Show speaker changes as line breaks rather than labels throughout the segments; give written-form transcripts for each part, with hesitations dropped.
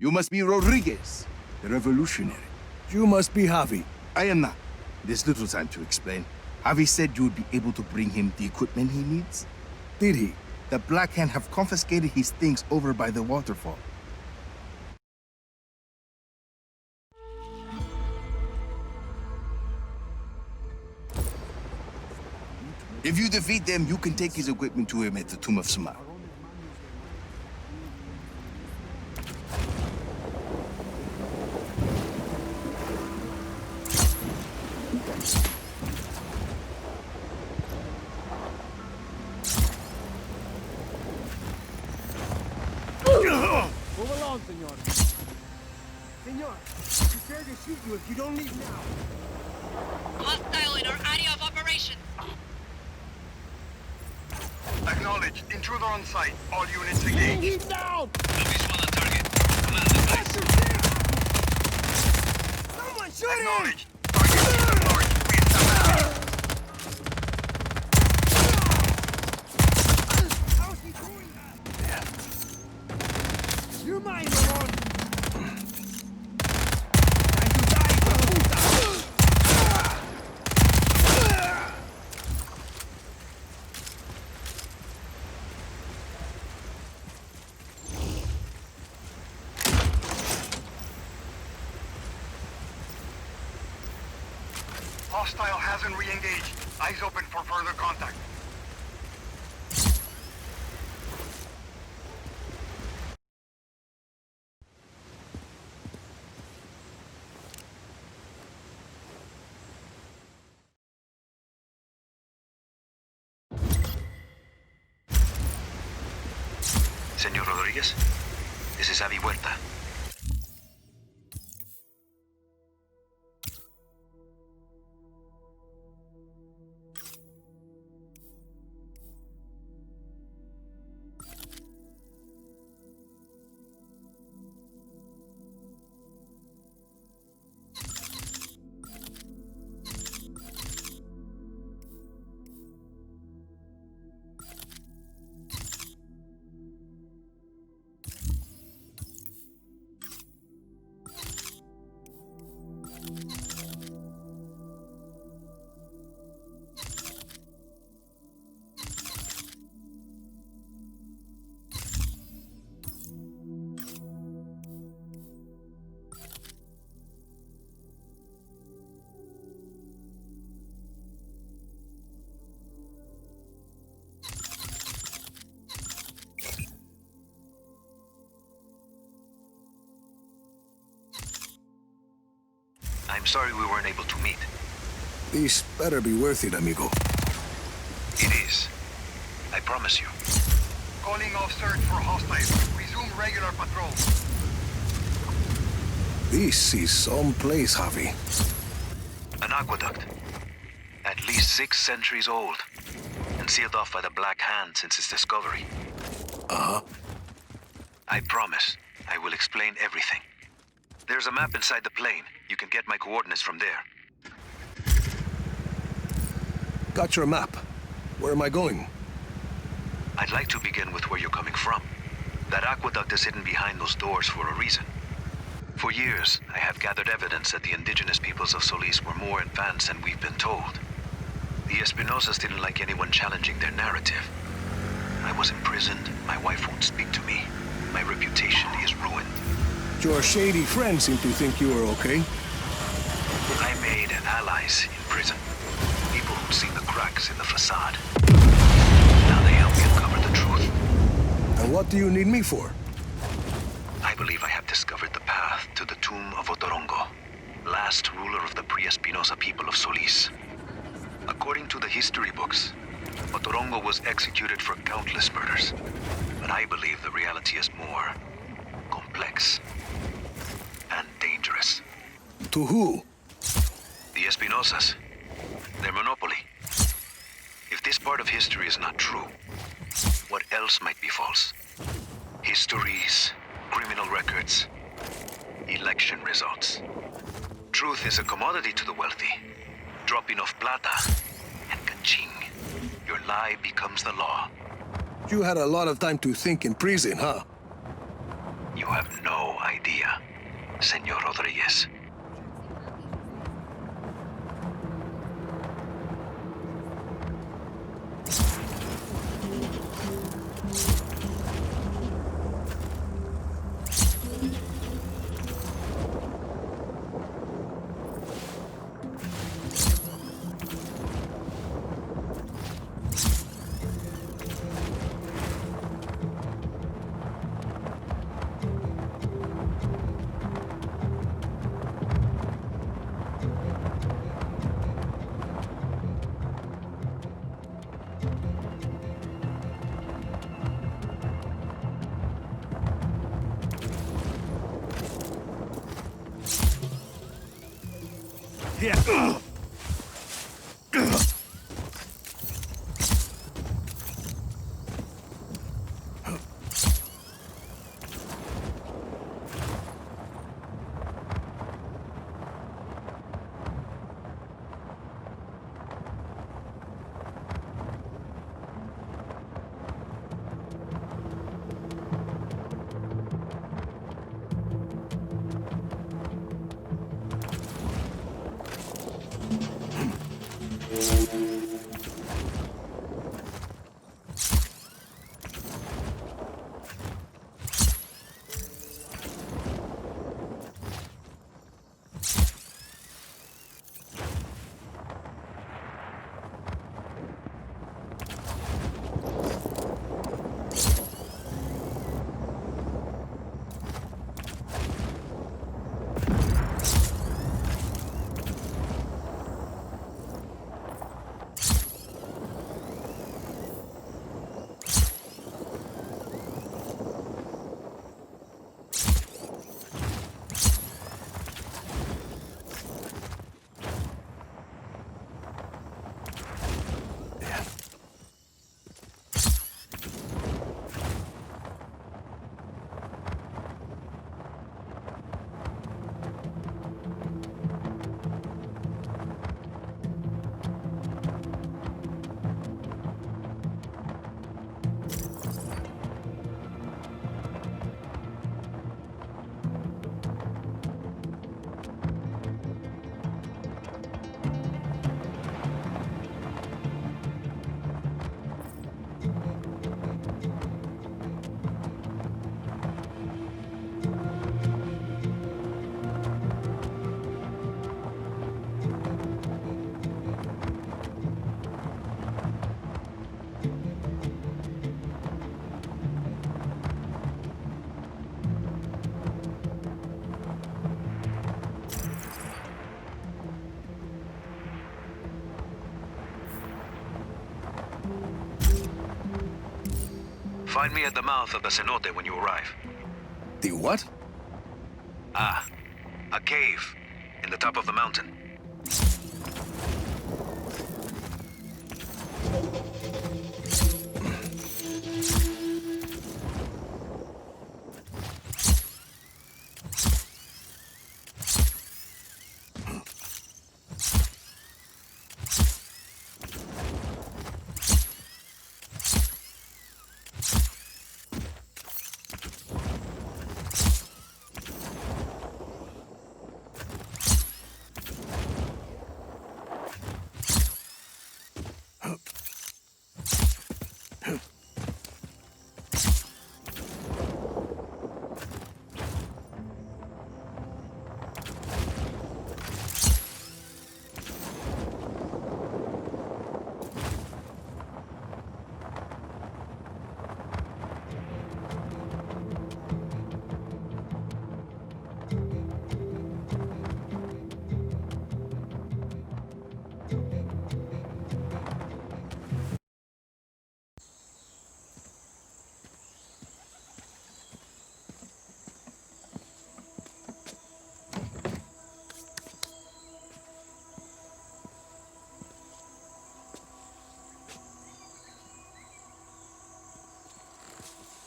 You must be Rodriguez, the revolutionary.
You must be Javi.
I am not. There's little time to explain. Javi said you would be able to bring him the equipment he needs.
Did he?
The Black Hand have confiscated his things over by the waterfall. If you defeat them, you can take his equipment to him at the Tomb of Sumar.
Move along, senor. Senor, prepare to shoot you if you don't leave now.
Hostile in our area of operation.
Acknowledge. Intruder on site. All units engaged.
He's down!
No visual on target. Command advised.
Someone shoot him!
Acknowledge. Target is large. Reestablish.
How's he doing that? You're mine, Ramon! Time to die, puta!
Hostile hasn't re-engaged. Eyes open for further contact.
Señor Rodríguez, this is Javi Huerta. I'm sorry we weren't able to meet.
This better be worth it, amigo.
It is. I promise you.
Calling off search for hostiles. Resume regular patrol.
This is some place, Javi.
An aqueduct. At least 6 centuries old. And sealed off by the Black Hand since its discovery.
Uh-huh.
I promise. I will explain everything. There's a map inside the plane. You can get my coordinates from there.
Got your map. Where am I going?
I'd like to begin with where you're coming from. That aqueduct is hidden behind those doors for a reason. For years, I have gathered evidence that the indigenous peoples of Solis were more advanced than we've been told. The Espinosas didn't like anyone challenging their narrative. I was imprisoned, my wife won't speak to me, my reputation is ruined.
Your shady friends seem to think you are okay.
I made allies in prison. People who'd seen the cracks in the facade. Now they help me uncover the truth.
And what do you need me for?
I believe I have discovered the path to the tomb of Otorongo, last ruler of the pre-Espinosa people of Solis. According to the history books, Otorongo was executed for countless murders. But I believe the reality is more complex and dangerous.
To who?
The Espinosas. Their monopoly. If this part of history is not true, what else might be false? Histories, criminal records, election results. Truth is a commodity to the wealthy. Dropping off plata, and kaching. Your lie becomes the law.
You had a lot of time to think in prison, huh?
You have no idea, Senor Rodriguez.
Yeah.
Find me at the mouth of the cenote when you arrive.
The what?
Ah, a cave in the top of the mountain.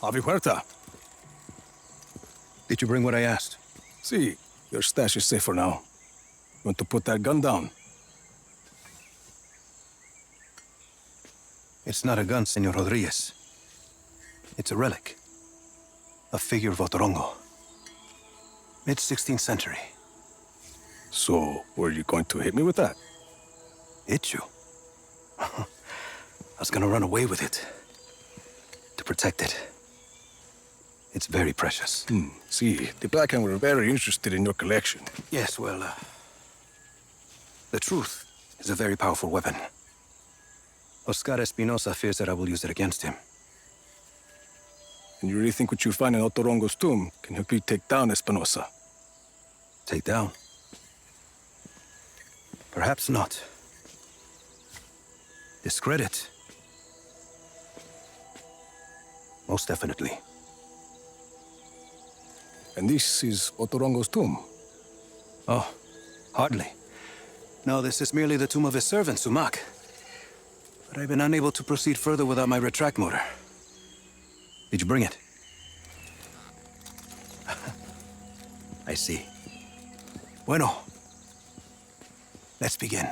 Avi Huerta.
Did you bring what I asked?
See, your stash is safe for now. Want to put that gun down?
It's not a gun, Senor Rodriguez. It's a relic. A figure of Otorongo.
Mid-16th century. So, were you going to hit me with that?
Hit you? I was gonna run away with it. To protect it. It's very precious.
See, the Black Hand were very interested in your collection.
Yes, well, the truth is a very powerful weapon. Oscar Espinosa fears that I will use it against him.
And you really think what you find in Otorongo's tomb can help you take down Espinosa?
Take down? Perhaps not. Discredit? Most definitely.
And this is Otorongo's tomb?
Oh, hardly. No, this is merely the tomb of his servant, Sumak. But I've been unable to proceed further without my retract motor. Did you bring it? I see. Bueno. Let's begin.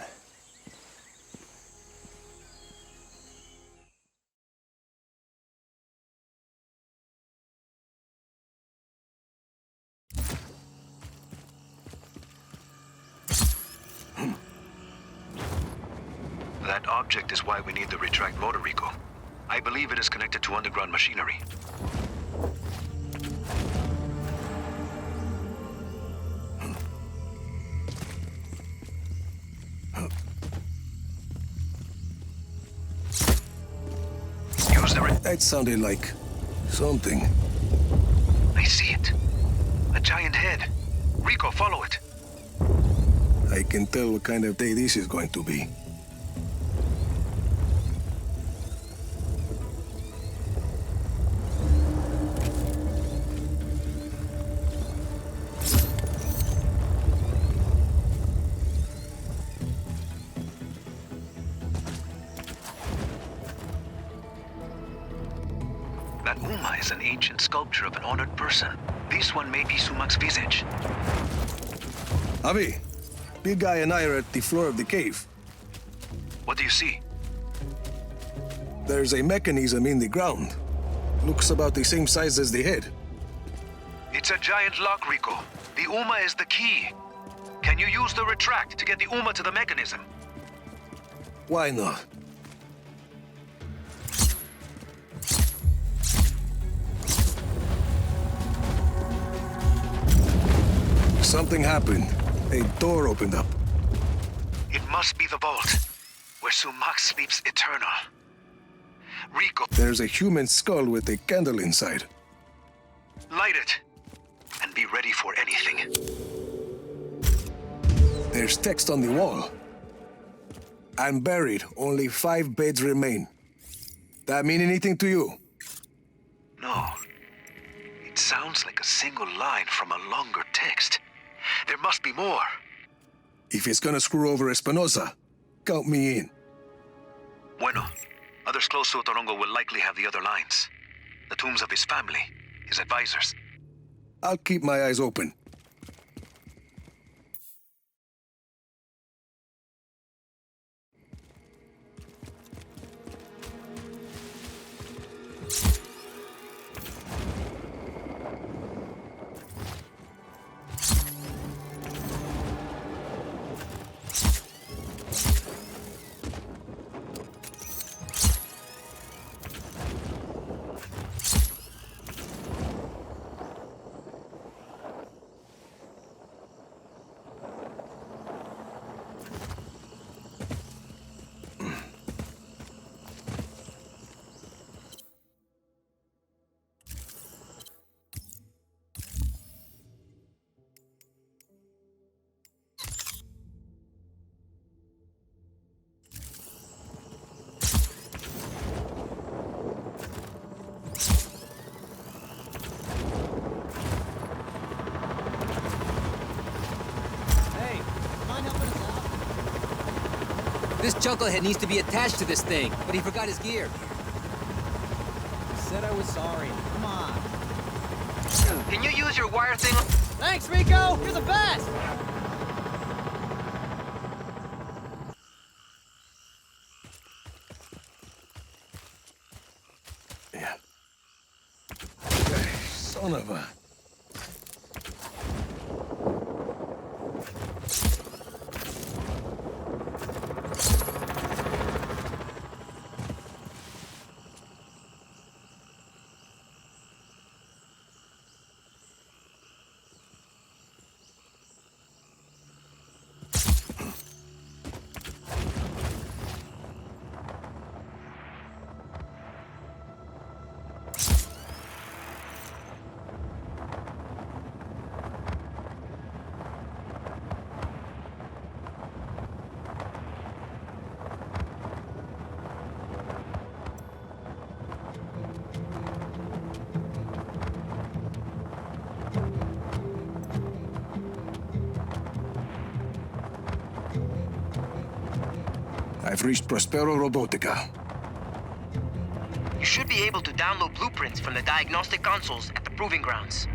That object is why we need the retract motor, Rico. I believe it is connected to underground machinery. Use the
That sounded like something.
I see it. A giant head. Rico, follow it.
I can tell what kind of day this is going to be.
That Uma is an ancient sculpture of an honored person. This one may be Sumak's visage.
Avi, Big Guy and I are at the floor of the cave.
What do you see?
There's a mechanism in the ground. Looks about the same size as the head.
It's a giant lock, Rico. The Uma is the key. Can you use the retract to get the Uma to the mechanism?
Why not? Something happened. A door opened up.
It must be the vault, where Sumak sleeps eternal. Rico,
There's a human skull with a candle inside.
light it, and be ready for anything.
There's text on the wall. I'm buried. Only 5 beds remain. That mean anything to you?
No. It sounds like a single line from a longer text. There must be more.
If it's gonna screw over Espinosa, count me in.
Bueno. Others close to Otorongo will likely have the other lines. The tombs of his family, his advisors.
I'll keep my eyes open.
This chucklehead needs to be attached to this thing, but he forgot his gear.
I said I was sorry. Come on.
Can you use your wire thing?
Thanks, Rico! You're the best!
Son of a... have reached Prospero Robotica.
You should be able to download blueprints from the diagnostic consoles at the proving grounds.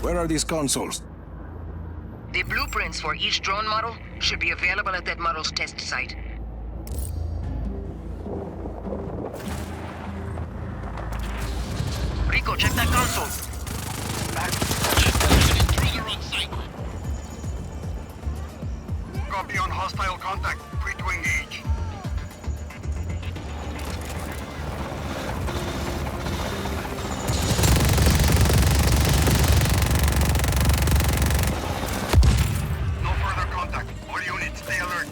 Where are these consoles?
The blueprints for each drone model should be available at that model's test site. Rico, check that console.
There's an intruder on site.
Copy on hostile contact. Free to engage. No further contact. All units, stay alert.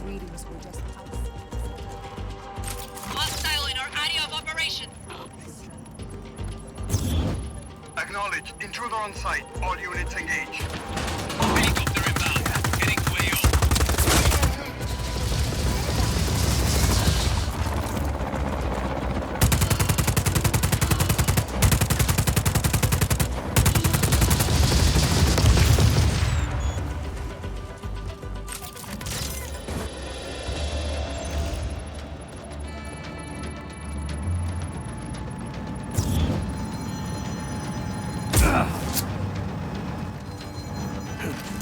Readings were just
Hostile in our area of operation.
Acknowledged. Intruder on site. All units engage.
Helicopter inbound. Getting to AO.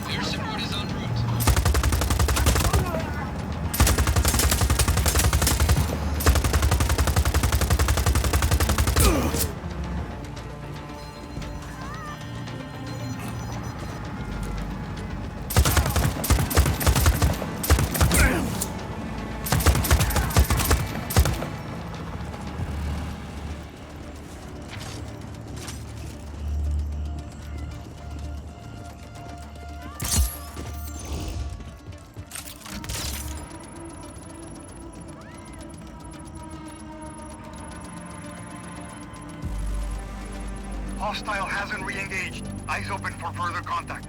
Air support is en route.
Hostile hasn't re-engaged. Eyes open for further contact.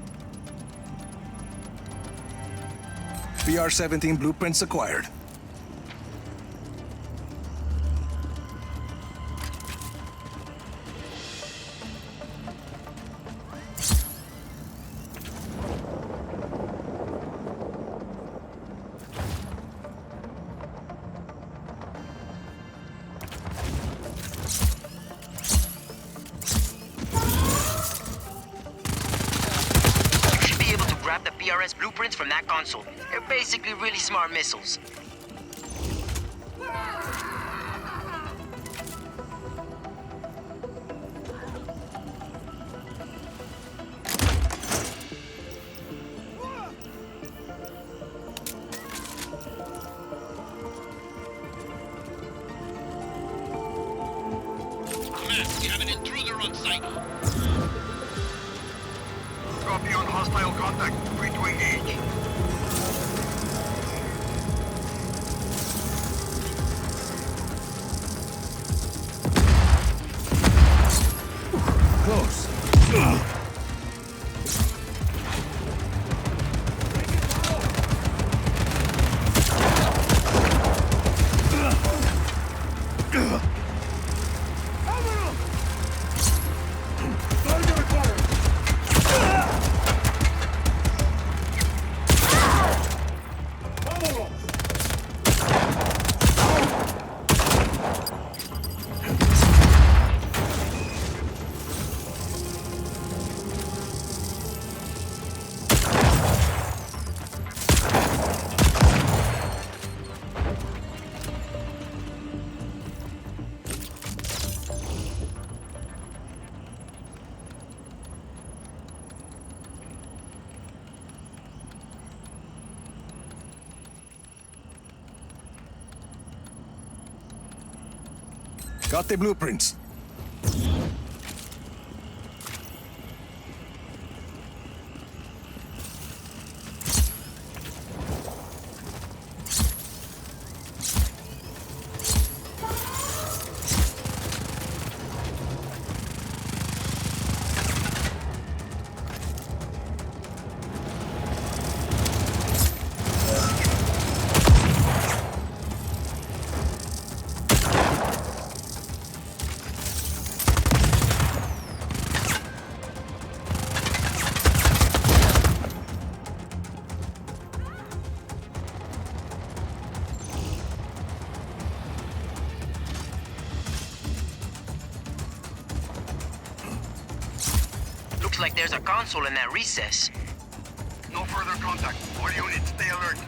PR-17 blueprints acquired.
You should be able to grab the PRS blueprints from that console. They're basically really smart missiles.
Command, we have an intruder on site.
Copy on hostile contact. Free to engage.
Close. Got the blueprints.
Looks like there's a console in that recess.
No further contact. All units, stay alert.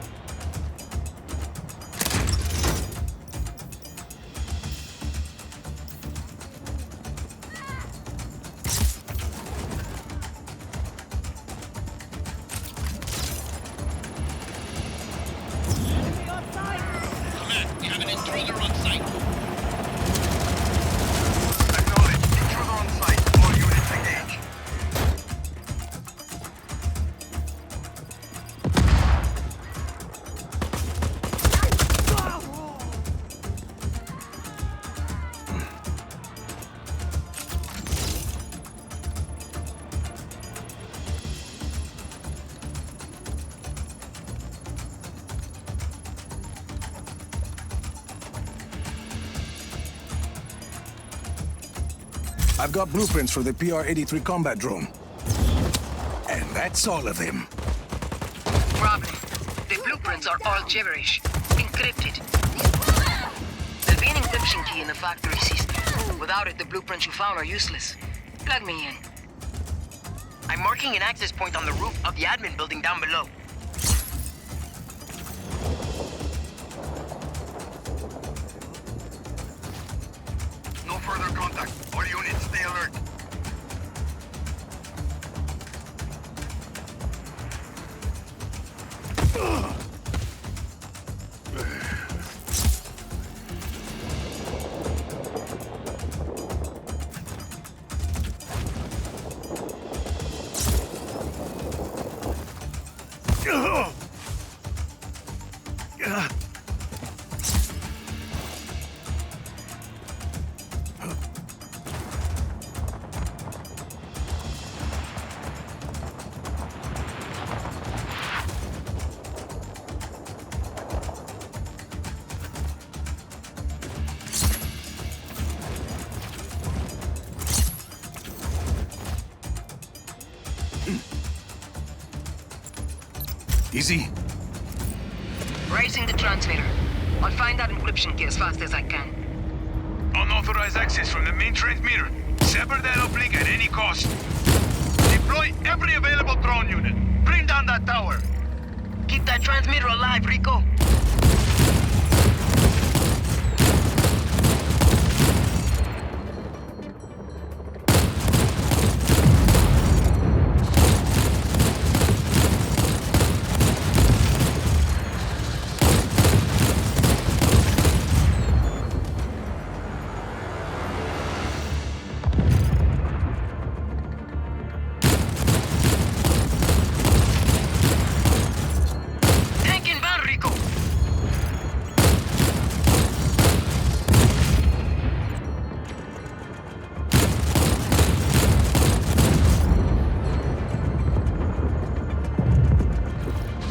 Command, we have an intruder on site.
Acknowledge. Intruder on site. All units engage.
I've got blueprints for the PR-83 combat drone. And that's all of them.
Problem. The blueprints are all gibberish. Encrypted. There'll be an encryption key in the factory system. Without it, the blueprints you found are useless. Plug me in.
I'm marking an access point on the roof of the admin building down below.
No further contact. All units, stay alert.
Easy.
Raising the transmitter. I'll find that encryption key as fast as I can.
Unauthorized access from the main transmitter. Sever that uplink at any cost. Deploy every available drone unit. Bring down that tower.
Keep that transmitter alive, Rico. Tank inbound, Rico.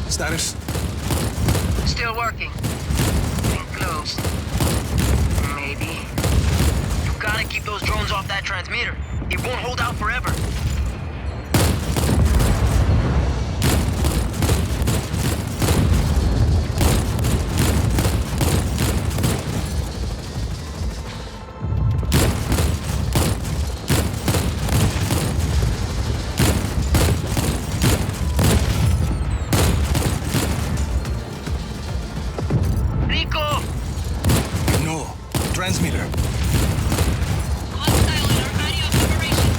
Status?
Still working. Getting close. Maybe.
You gotta keep those drones off that transmitter. It won't hold out forever. Rico!
No. Transmitter.
Hostile in our area of operation.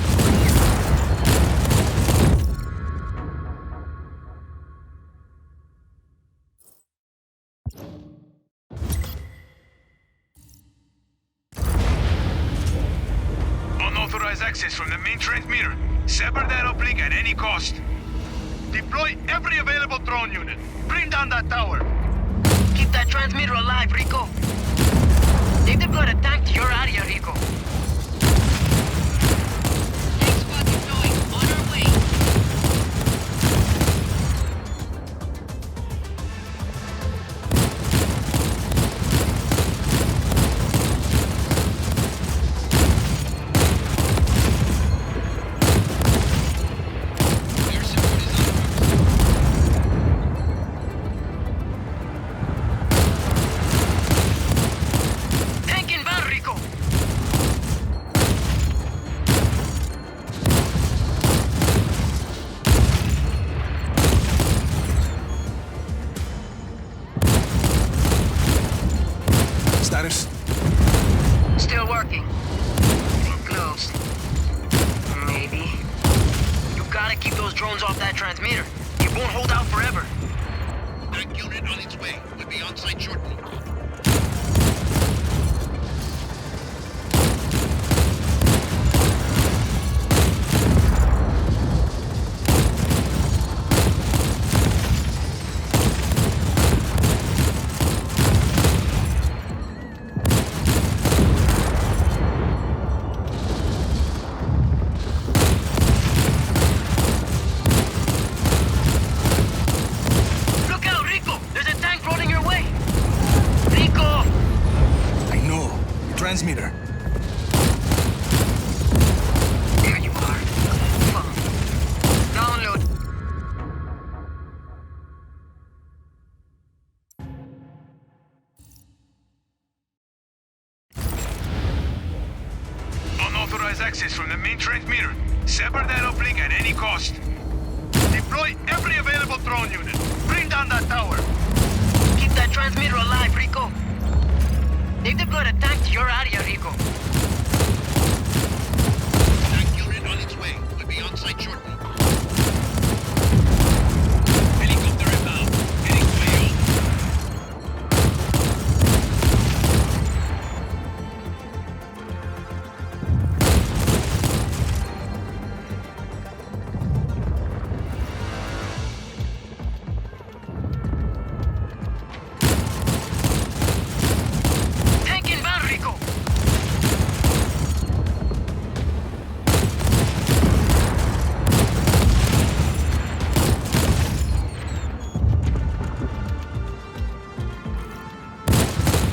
access from the main transmitter. Sever that uplink at any cost. Deploy every available drone unit. Bring down that tower.
Keep that transmitter alive, Rico. They've deployed a tank to your area, Rico.
Tank squad deployed. On our way.
Tank inbound, Rico.
Status?
Still working. Getting close. Maybe.
You gotta keep those drones off that transmitter. It won't hold out forever.
Tank unit on its way. We'll be on site shortly.
Look out, Rico! There's a tank rolling your way! Rico!
I know. Transmitter.
There you are. Phone. Download.
Unauthorized access from the main transmitter. Sever that uplink at any cost. Deploy every available drone unit. Bring down that tower.
Keep that transmitter alive, Rico. They've deployed a tank to your area, Rico.
Tank unit on its way. We'll be on site shortly.
Helicopter inbound. Heading to AO.
Tank inbound, Rico.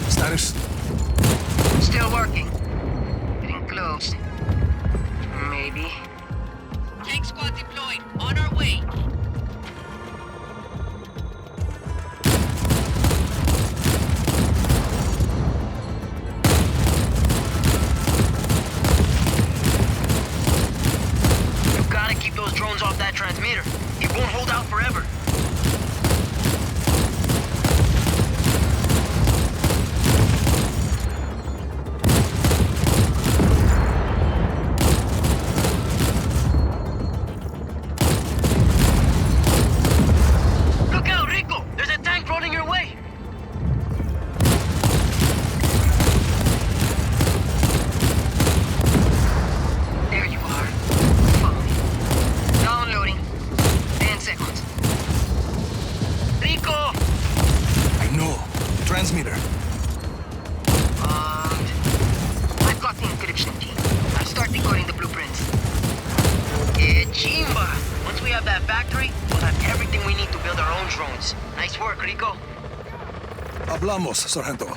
Status?
Still working. Getting close. Maybe.
Tank squad deployed. On our way.
You gotta keep those drones off that transmitter. It won't hold out forever. Look out, Rico! There's a tank rolling your way!
There you are. Phone. Downloading. 10 seconds.
Rico!
I know. Transmitter.
I've got the encryption key. I'll start decoding the blueprints.
Chimba! Once we have that factory, we'll have everything we need to build our own drones. Nice work, Rico.
Hablamos, Sargento.